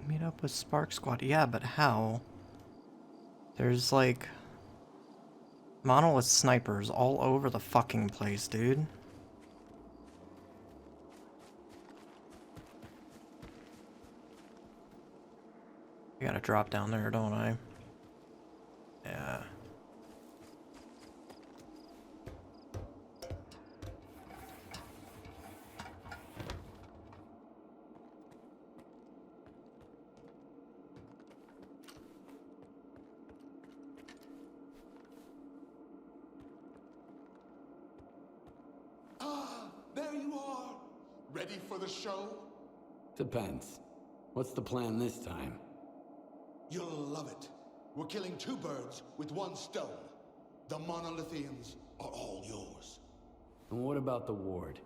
Meet up with Spark Squad. Yeah, but how? There's like monolith snipers all over the fucking place, dude. I gotta drop down there, don't I? Yeah. There you are! Ready for the show? Depends. What's the plan this time? You'll love it. We're killing two birds with one stone. The monolithians are all yours. And what about the ward?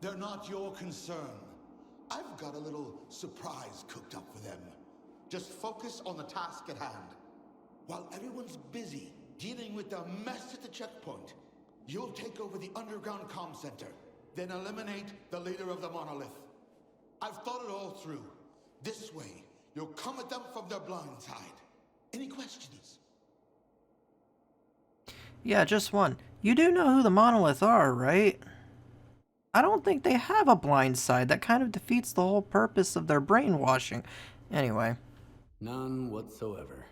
They're not your concern. I've got a little surprise cooked up for them. Just focus on the task at hand. While everyone's busy dealing with the mess at the checkpoint, you'll take over the underground comm center, then eliminate the leader of the monolith. I've thought it all through. This way, you'll come at them from their blind side. Any questions? Yeah, just one. You do know who the monolith are, right? I don't think they have a blind side. That kind of defeats the whole purpose of their brainwashing. Anyway. None whatsoever.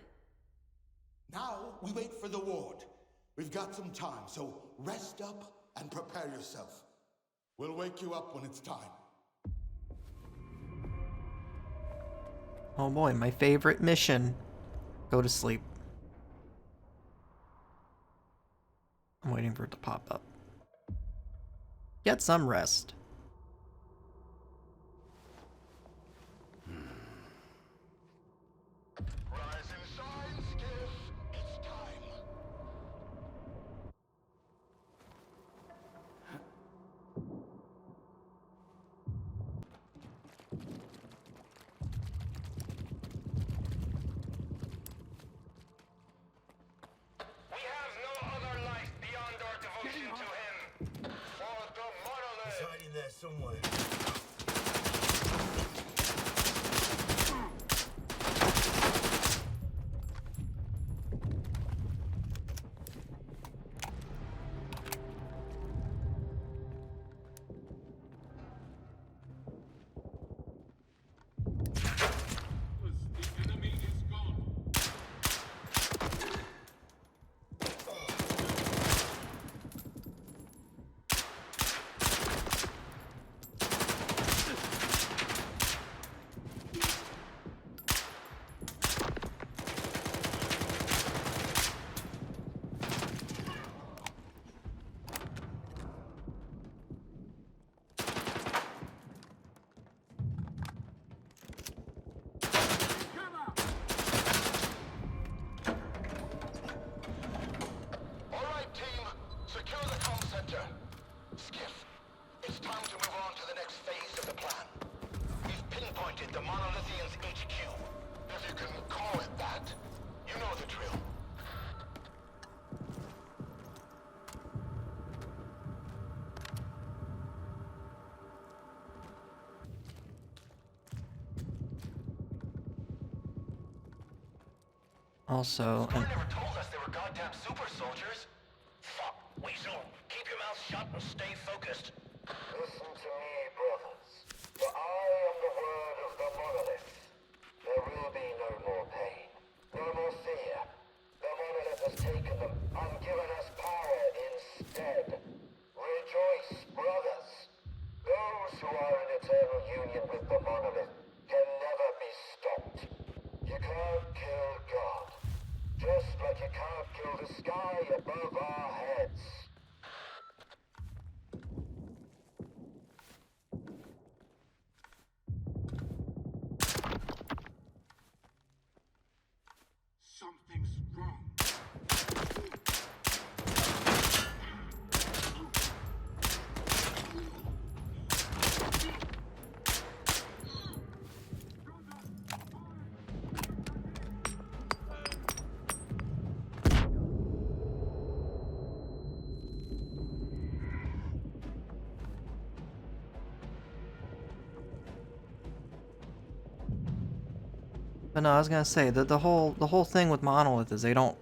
Now, we wait for the ward. We've got some time, so rest up and prepare yourself. We'll wake you up when it's time. Oh boy, my favorite mission. Go to sleep. I'm waiting for it to pop up. Get some rest. Rise and shine, Skiff. It's time. We have no other life beyond our devotion to him. For the monolith. He's hiding there somewhere. Also, Squad never told us they were goddamn super soldiers. Fuck, Weasel. Keep your mouth shut and stay focused. Listen to me, brothers. For I am the word of the monolith. There will be no more pain, no more fear. The monolith has taken them and given us power instead. Rejoice, brothers. Those who are in eternal union with the monolith can never be stopped. You can't kill God. Just like you can't kill the sky above our heads. Something's wrong. But no, I was gonna say that the whole thing with Monolith is they don't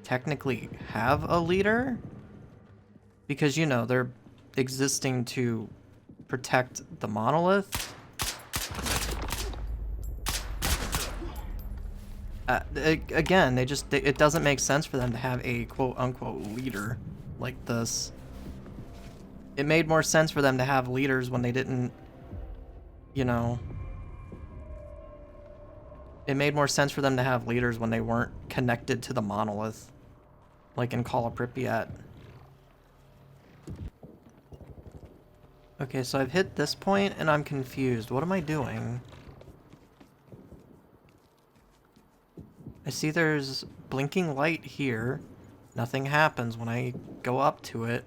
technically have a leader because you know they're existing to protect the Monolith. Again, it doesn't make sense for them to have a quote-unquote leader like this. It made more sense for them to have leaders when they didn't, you know... It made more sense for them to have leaders when they weren't connected to the monolith. Like in Call of Pripyat. Okay, so I've hit this point and I'm confused. What am I doing? I see there's blinking light here. Nothing happens when I go up to it.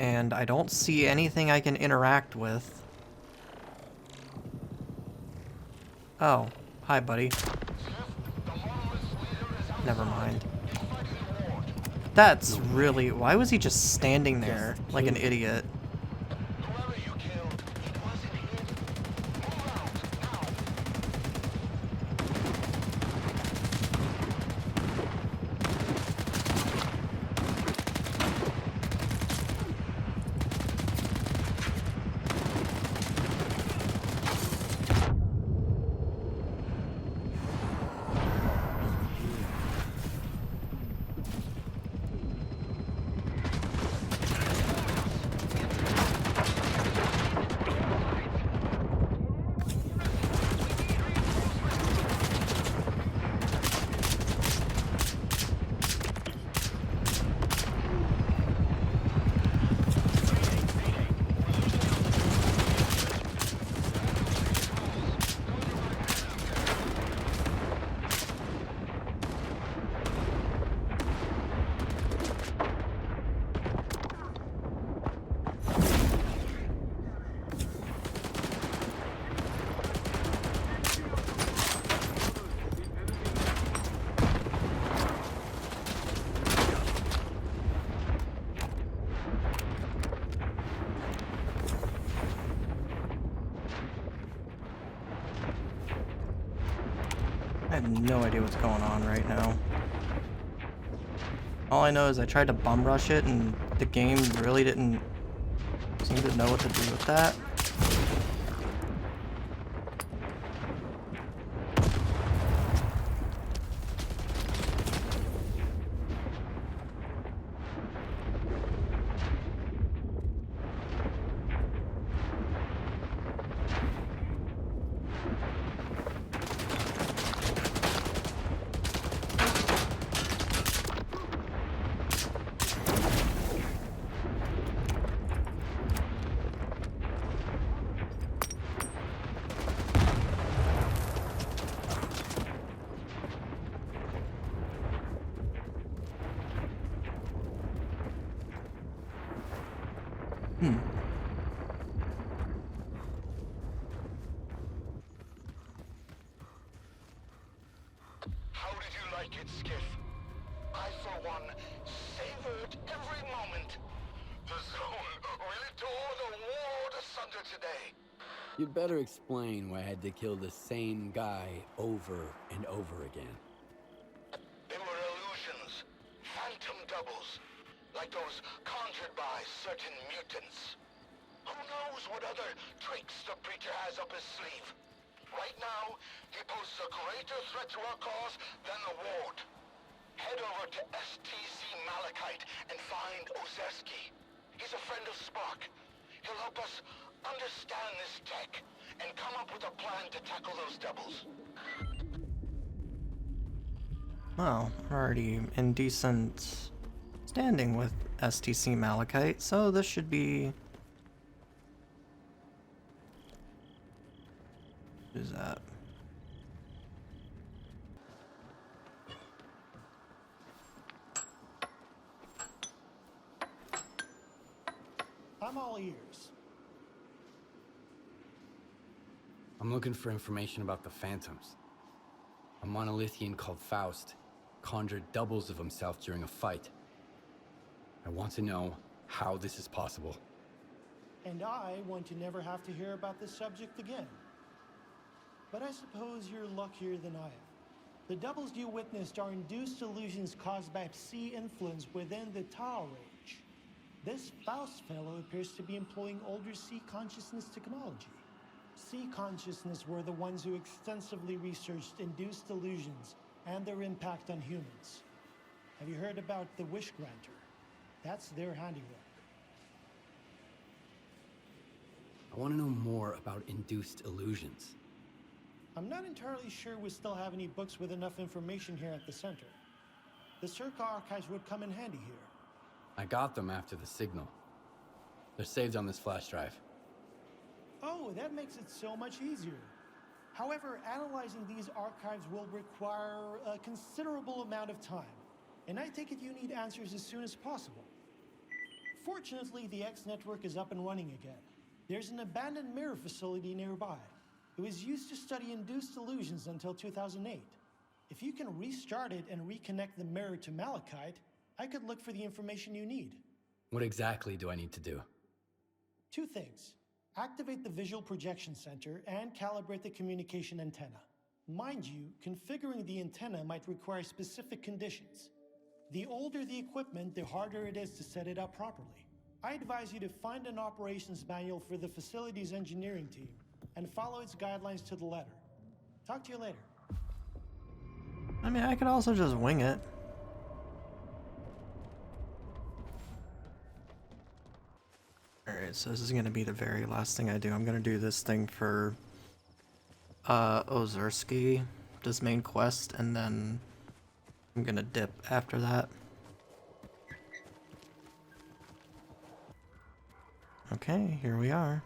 And I don't see anything I can interact with. Oh, hi buddy. Never mind. That's really... Why was he just standing there like an idiot? Whoever you killed, it wasn't him. Move out, now. I have no idea what's going on right now. All I know is I tried to bum rush it and the game really didn't seem to know what to do with that. How did you like it, Skiff? I, for one, savored every moment. The zone really tore the world asunder today. You'd better explain why I had to kill the same guy over and over again. They were illusions, phantom doubles, like those conjured by certain mutants. Who knows what other tricks the preacher has up his sleeve? Right now, he poses a greater threat to our cause than the Ward. Head over to S.T.A.L.K.E.R and find Ozeski. He's a friend of Spark. He'll help us understand this tech and come up with a plan to tackle those doubles. Well, I'm already in decent standing with STC Malachite, so this should be... Who's that? I'm all ears. I'm looking for information about the Phantoms. A monolithian called Faust conjured doubles of himself during a fight. I want to know how this is possible. And I want to never have to hear about this subject again. but I suppose you're luckier than I am. The doubles you witnessed are induced illusions caused by Psi influence within the Tau range. This Faust fellow appears to be employing older Psi consciousness technology. Psi consciousness were the ones who extensively researched induced illusions and their impact on humans. Have you heard about the Wish Granter? That's their handiwork. I want to know more about induced illusions. I'm not entirely sure we still have any books with enough information here at the center. The S.T.A.L.K.E.R archives would come in handy here. I got them after the signal. They're saved on this flash drive. Oh, that makes it so much easier. However, analyzing these archives will require a considerable amount of time, and I take it you need answers as soon as possible. Fortunately, the X network is up and running again. There's an abandoned mirror facility nearby. It was used to study induced illusions until 2008. If you can restart it and reconnect the mirror to Malachite, I could look for the information you need. What exactly do I need to do? 2 things. Activate the visual projection center and calibrate the communication antenna. Mind you, configuring the antenna might require specific conditions. The older the equipment, the harder it is to set it up properly. I advise you to find an operations manual for the facility's engineering team and follow its guidelines to the letter. Talk to you later. I mean, I could also just wing it. Alright, so this is gonna be the very last thing I do. I'm gonna do this thing for Ozersky, this main quest, and then I'm gonna dip after that. Okay, here we are.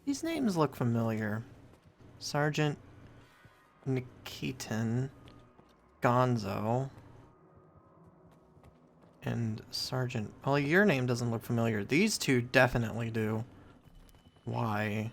These names look familiar. Sergeant Nikitin, Gonzo, and Sergeant... Well, your name doesn't look familiar. These two definitely do. Why?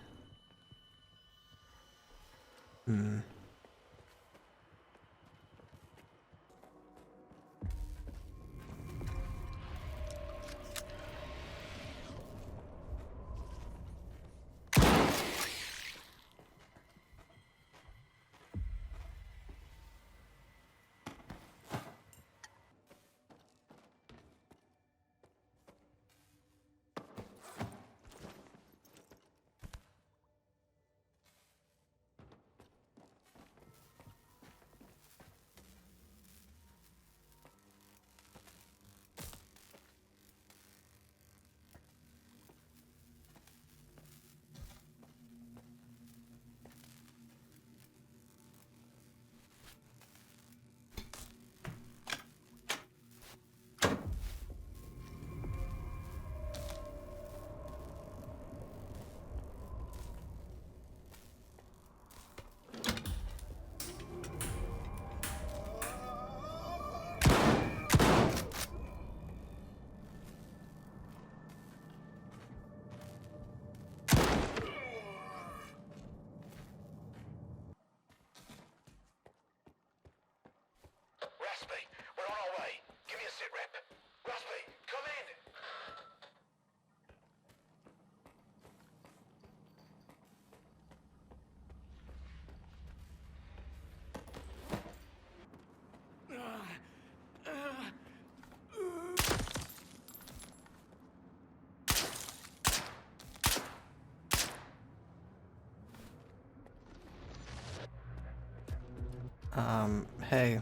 Hey.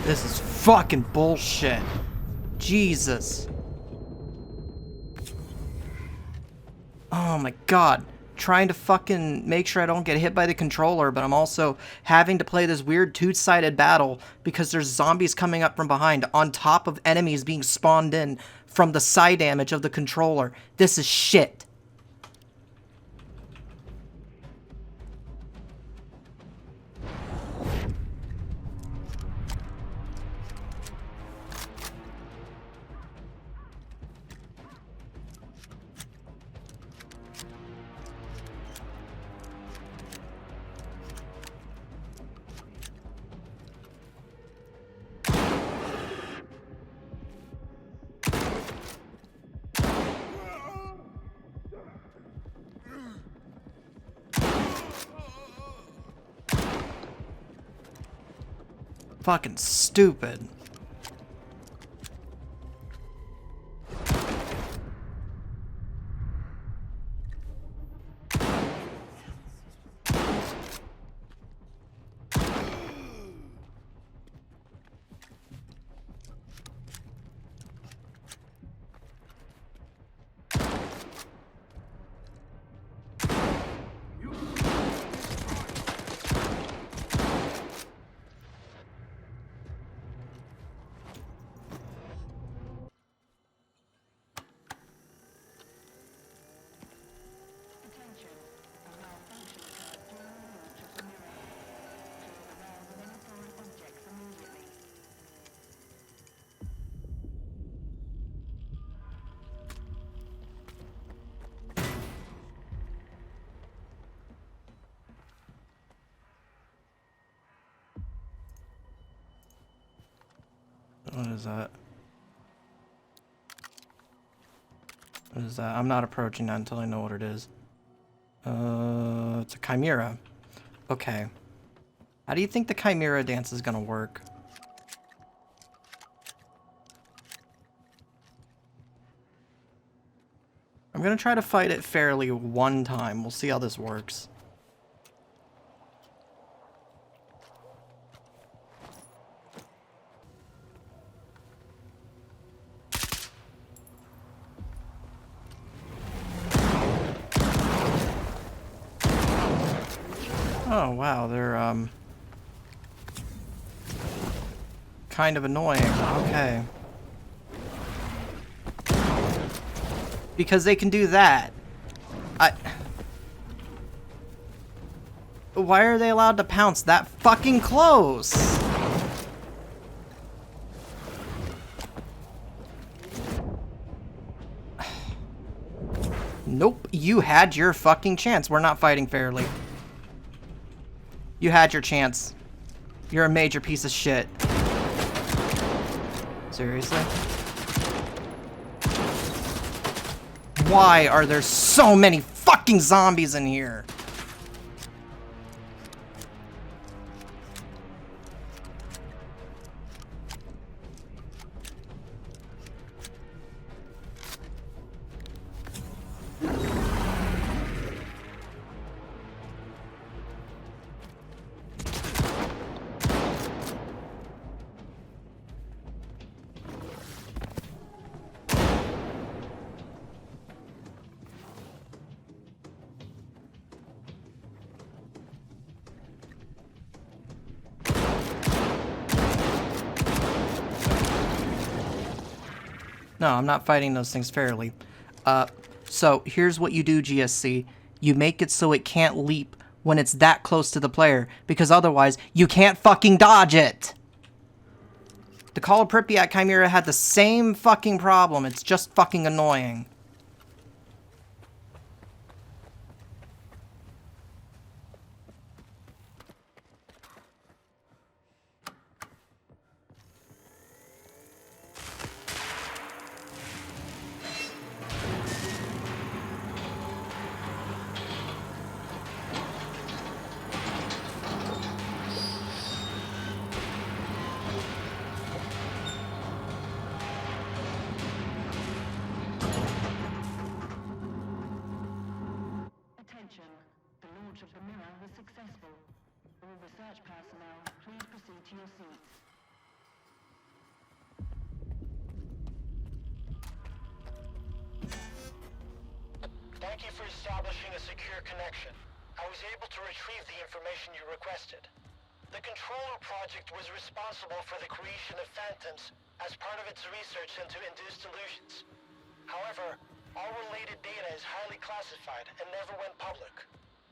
This is fucking bullshit. Jesus. Oh my god. Trying to fucking make sure I don't get hit by the controller, but I'm also having to play this weird two-sided battle because there's zombies coming up from behind on top of enemies being spawned in from the side damage of the controller. This is shit. Fucking stupid. What is that? What is that? I'm not approaching that until I know what it is. It's a Chimera. Okay. How do you think the Chimera dance is gonna work? I'm gonna try to fight it fairly one time. We'll see how this works. Oh, wow, they're, kind of annoying. Okay. Because they can do that. Why are they allowed to pounce that fucking close? Nope, you had your fucking chance. We're not fighting fairly. You had your chance. You're a major piece of shit. Seriously? Why are there so many fucking zombies in here? No, I'm not fighting those things fairly. So here's what you do, GSC. You make it so it can't leap when it's that close to the player, because otherwise you can't fucking dodge it. The Call of Pripyat Chimera had the same fucking problem. It's just fucking annoying. Attention. The launch of the mirror was successful. All research personnel, please proceed to your seats. Thank you for establishing a secure connection. I was able to retrieve the information you requested. The Controller project was responsible for the creation of phantoms as part of its research into induced illusions. However, all related data is highly classified and never went public.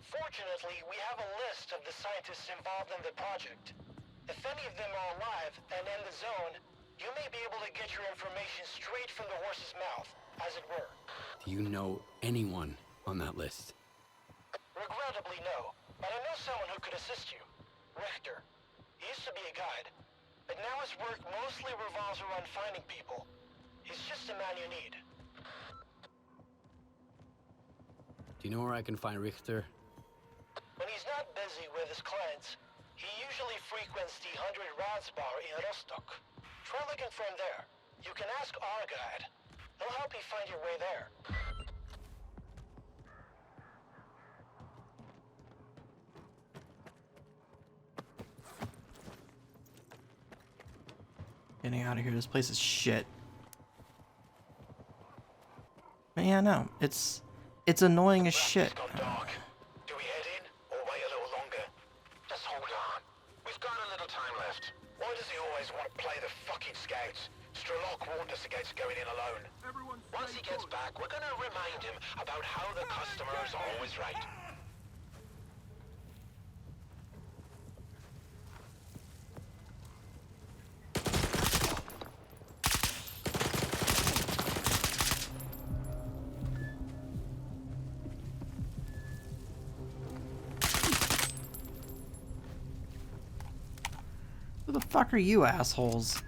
Fortunately, we have a list of the scientists involved in the project. If any of them are alive and in the zone, you may be able to get your information straight from the horse's mouth, as it were. Do you know anyone on that list? Regrettably, no. But I know someone who could assist you. Richter. He used to be a guide, but now his work mostly revolves around finding people. He's just the man you need. Do you know where I can find Richter? When he's not busy with his clients, he usually frequents the 100 Rods bar in Rostock. Try looking for him there. You can ask our guide. He'll help you find your way there. Getting out of here. This place is shit. But yeah, no. It's annoying as shit. It's gone dark. Do we head in or wait a little longer? Just hold on. We've got a little time left. Why does he always want to play the fucking scouts? S.T.A.L.K.E.R warned us against going in alone. Once he gets back, we're gonna remind him about how the customer is always right. Who the fuck are you assholes?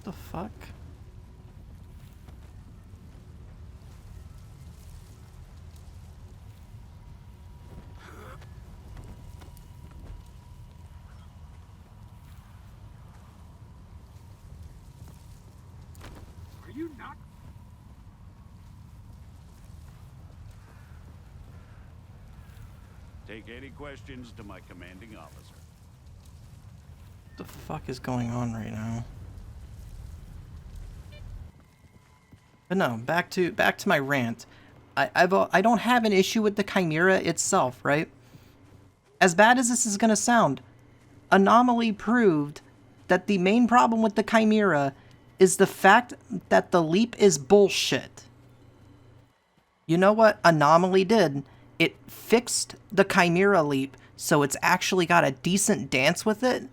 The fuck? Are you not? Take any questions to my commanding officer. What the fuck is going on right now? But no, back to my rant. I don't have an issue with the Chimera itself, right? As bad as this is gonna sound, Anomaly proved that the main problem with the Chimera is the fact that the leap is bullshit. You know what Anomaly did? It fixed the Chimera leap so it's actually got a decent dance with it.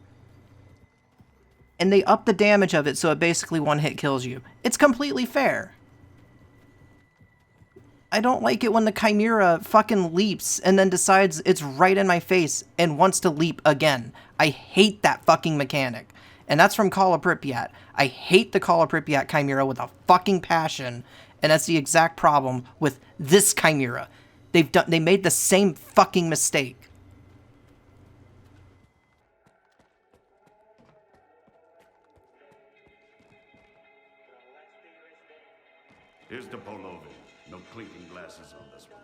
And they upped the damage of it so it basically one-hit kills you. It's completely fair. I don't like it when the Chimera fucking leaps and then decides it's right in my face and wants to leap again. I hate that fucking mechanic. And that's from Call of Pripyat. I hate the Call of Pripyat Chimera with a fucking passion, and that's the exact problem with this Chimera. They made the same fucking mistake. Here's the pullover. No clinking glasses on this one.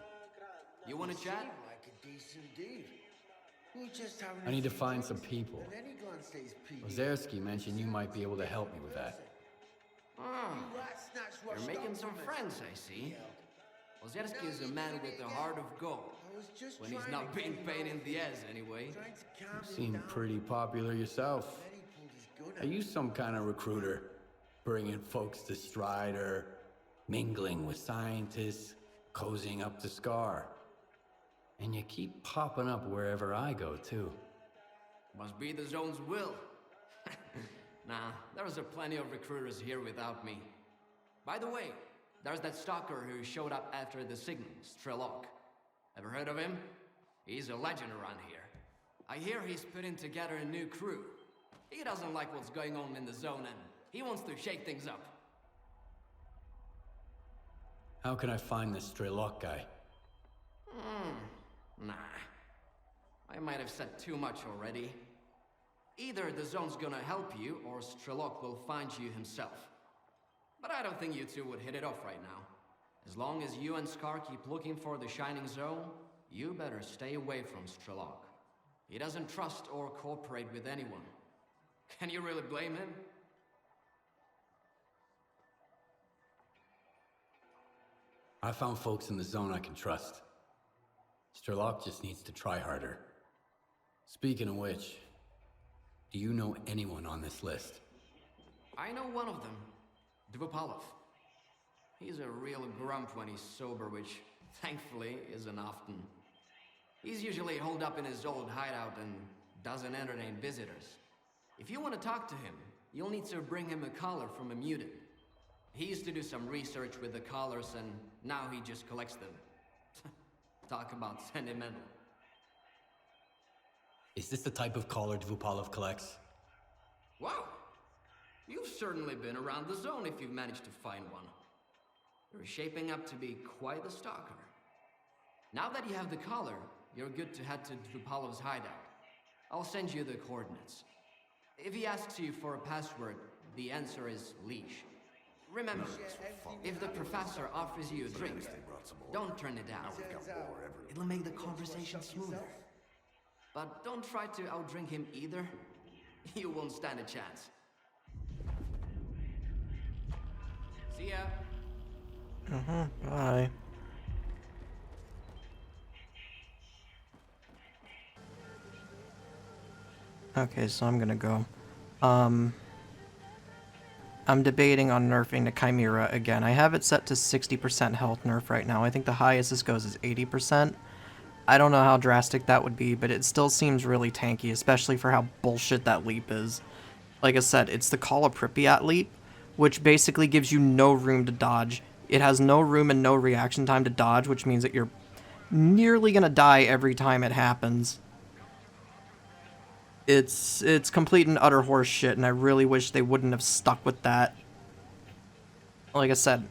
You want to chat? Like a decent deal. We're just having I need to a few find some drinks, people. and any gun stays PD. Ozerski mentioned you might be able to help me with that. Ah, You rat snatch you're rushed making up some from us. friends, I see. Yeah. Ozerski is a man with a heart of gold. I was just When he's trying not to being get paid him in off the it. ass, anyway. Trying to calm You him seem down. pretty popular yourself. Then he pulled his gun Are out. you some kind of recruiter? Bringing folks to Strider, mingling with scientists, cozying up to S.T.A.L.K.E.R. And you keep popping up wherever I go, too. Must be the zone's will. Nah, there's a plenty of recruiters here without me. By the way, there's that stalker who showed up after the signal, S.T.A.L.K.E.R. Ever heard of him? He's a legend around here. I hear he's putting together a new crew. He doesn't like what's going on in the zone and he wants to shake things up. How can I find this S.T.A.L.K.E.R guy? Nah. I might have said too much already. Either the zone's gonna help you, or S.T.A.L.K.E.R will find you himself. But I don't think you two would hit it off right now. As long as you and S.T.A.L.K.E.R keep looking for the Shining Zone, you better stay away from S.T.A.L.K.E.R. He doesn't trust or cooperate with anyone. Can you really blame him? I found folks in the zone I can trust. S.T.A.L.K.E.R just needs to try harder. Speaking of which, do you know anyone on this list? I know one of them, Dvupalov. He's a real grump when he's sober, which, thankfully, isn't often. He's usually holed up in his old hideout and doesn't entertain visitors. If you want to talk to him, you'll need to bring him a collar from a mutant. He used to do some research with the collars, and now he just collects them. Talk about sentimental. Is this the type of collar Dvupalov collects? Wow! You've certainly been around the zone if you've managed to find one. You're shaping up to be quite a stalker. Now that you have the collar, you're good to head to Dvupalov's hideout. I'll send you the coordinates. If he asks you for a password, the answer is leash. Remember, if the professor offers you a drink, don't turn it down. It'll make the conversation smoother. But don't try to outdrink him either. You won't stand a chance. See ya. Bye. Okay, so I'm gonna go. I'm debating on nerfing the Chimera again. I have it set to 60% health nerf right now. I think the highest this goes is 80%. I don't know how drastic that would be, but it still seems really tanky, especially for how bullshit that leap is. Like I said, it's the Call of Pripyat leap, which basically gives you no room to dodge. It has no room and no reaction time to dodge, which means that you're nearly gonna die every time it happens. It's complete and utter horse shit, and I really wish they wouldn't have stuck with that. Like I said,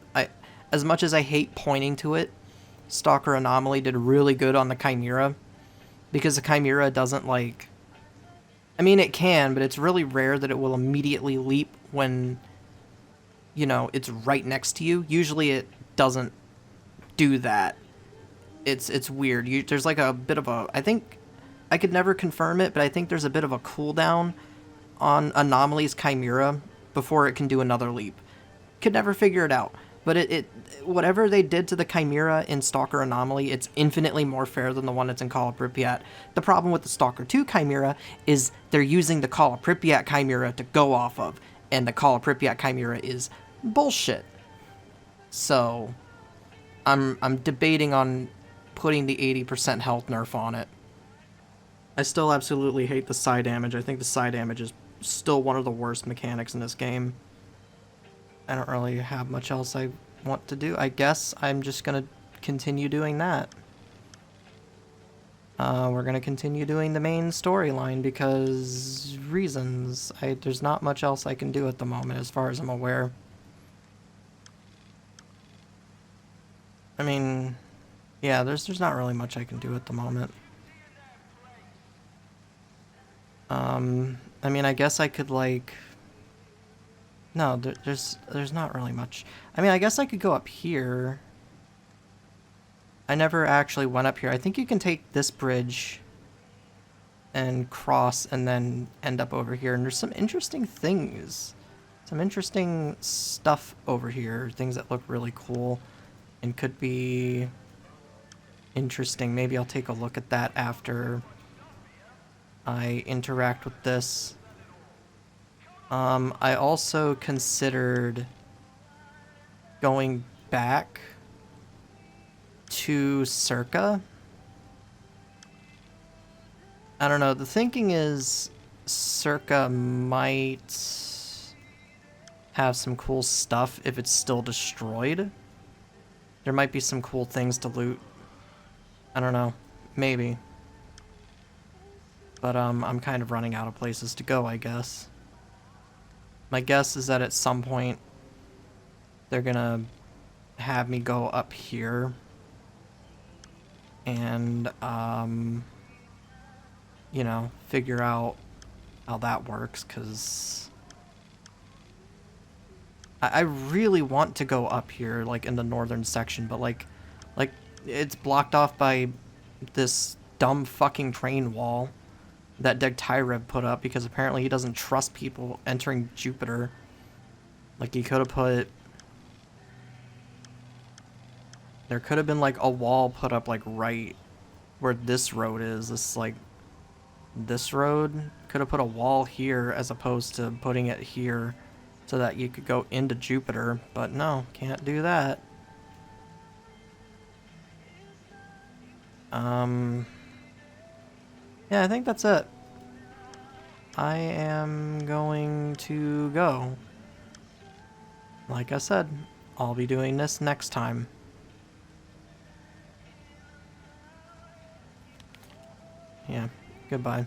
as much as I hate pointing to it, S.T.A.L.K.E.R Anomaly did really good on the Chimera, because the Chimera doesn't, like... I mean, it can, but it's really rare that it will immediately leap when, you know, it's right next to you. Usually it doesn't do that. It's weird. There's like a bit of a... I think... I could never confirm it, but I think there's a bit of a cooldown on Anomaly's Chimera before it can do another leap. Could never figure it out. But whatever they did to the Chimera in S.T.A.L.K.E.R Anomaly, it's infinitely more fair than the one that's in Call of Pripyat. The problem with the S.T.A.L.K.E.R 2 Chimera is they're using the Call of Pripyat Chimera to go off of, and the Call of Pripyat Chimera is bullshit. So, I'm debating on putting the 80% health nerf on it. I still absolutely hate the psi damage. I think the psi damage is still one of the worst mechanics in this game. I don't really have much else I want to do. I guess I'm just gonna continue doing that. We're gonna continue doing the main storyline because reasons. There's not much else I can do at the moment as far as I'm aware. I mean, yeah, there's not really much I can do at the moment. I mean, I guess I could, like... No, there's not really much. I mean, I guess I could go up here. I never actually went up here. I think you can take this bridge and cross and then end up over here. And there's some interesting things. Some interesting stuff over here. Things that look really cool and could be interesting. Maybe I'll take a look at that after I interact with this. I also considered going back to Circa. I don't know. The thinking is Circa might have some cool stuff if it's still destroyed. There might be some cool things to loot. I don't know. Maybe. But I'm kind of running out of places to go, I guess. My guess is that at some point they're gonna have me go up here and you know, figure out how that works, because I really want to go up here, like in the northern section, but like it's blocked off by this dumb fucking train wall that Zetabyt put up, because apparently he doesn't trust people entering Jupiter. Like, he could have put... There could have been, like, a wall put up, like, right where this road is. This road could have put a wall here as opposed to putting it here so that you could go into Jupiter. But no, can't do that. Yeah, I think that's it. I am going to go. Like I said, I'll be doing this next time. Yeah, goodbye.